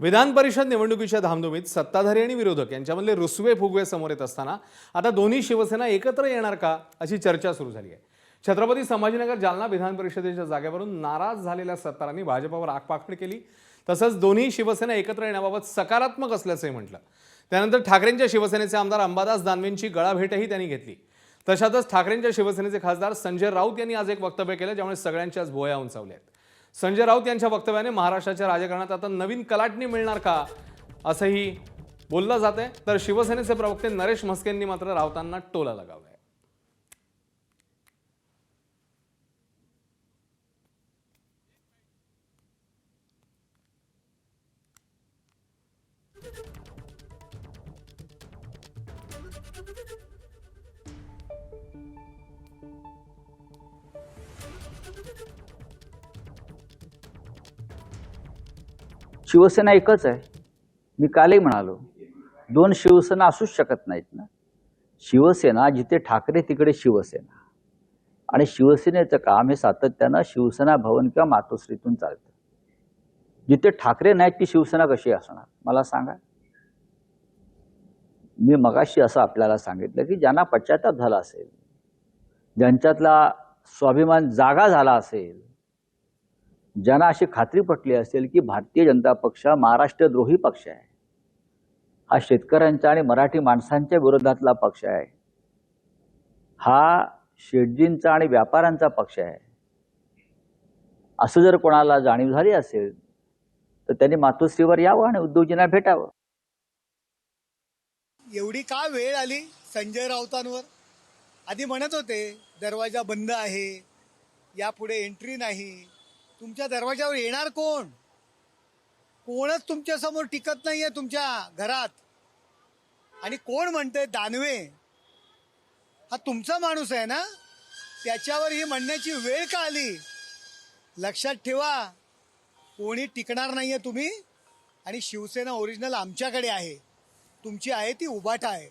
विधान परिषद निवडणुकीच्या धामधुमीत सत्ताधारी आणि विरोधक यांच्यामधले रुसवे फुगवे समोर येत असताना आता दोन्ही शिवसेना एकत्र येणार का अशी चर्चा सुरू झाली आहे। छत्रपती संभाजीनगर जालना विधान परिषदेच्या जागेवरून नाराज झालेल्या सत्तारांनी भाजपवर आगपाखड केली। तसंच दोन्ही शिवसेना एकत्र येण्याबाबत सकारात्मक असल्याचे म्हटलं। त्यानंतर ठाकरेंच्या शिवसेनेचे आमदार अंबादास दानवेंची गळाभेटही त्यांनी घेतली। तशातच ठाकरेंच्या शिवसेनेचे खासदार संजय राऊत यांनी आज एक वक्तव्य केलं, ज्यामुळे सगळ्यांच्याच भुवया उंचावल्या आहेत। संजय राऊत यांच्या वक्तव्याने महाराष्ट्राच्या राजकारणात आता नवीन कलाटणी मिळणार का असंही बोललं जातंय। तर शिवसेनेचे प्रवक्ते नरेश म्हस्केंनी मात्र राऊतांना टोला लगावलाय। शिवसेना एकच आहे। मी कालही म्हणालो, दोन शिवसेना असूच शकत नाहीत ना। शिवसेना जिथे ठाकरे तिकडे शिवसेना, आणि शिवसेनेचं काम हे सातत्यानं शिवसेना भवन किंवा मातोश्रीतून चालतं। जिथे ठाकरे नाहीत ती शिवसेना कशी असणार मला सांगा। मी मगाशी असं आपल्याला सांगितलं की ज्यांना पश्चाताप झाला असेल, ज्यांच्यातला स्वाभिमान जागा झाला असेल, ज्यांना अशी खात्री पटली असेल की भारतीय जनता पक्ष महाराष्ट्रद्रोही पक्ष आहे, हा शेतकऱ्यांच्या आणि मराठी माणसांच्या विरोधातला पक्ष आहे, हा शेटजींचा आणि व्यापाऱ्यांचा पक्ष आहे, असं जर कोणाला जाणीव झाली असेल तर त्यांनी मातोश्रीवर यावं आणि उद्धवजींना भेटावं। एवढी का वेळ आली संजय राऊतांवर? आधी म्हणत होते दरवाजा बंद आहे, यापुढे एंट्री नाही। तुमच्या दरवाजावर येणार कोण? कोणच तुमच्या समोर टिकत नाहीये तुमच्या घरात। आणि कोण म्हणते दानवे हा तुमचा माणूस आहे ना, त्याच्यावर ही म्हणण्याची वेळ का आली? लक्षात ठेवा, कोणी टिकणार नाहीये तुम्ही। आणि शिवसेना ओरिजिनल आमच्याकडे आहे, तुमची आहे ती उभाटा आहे।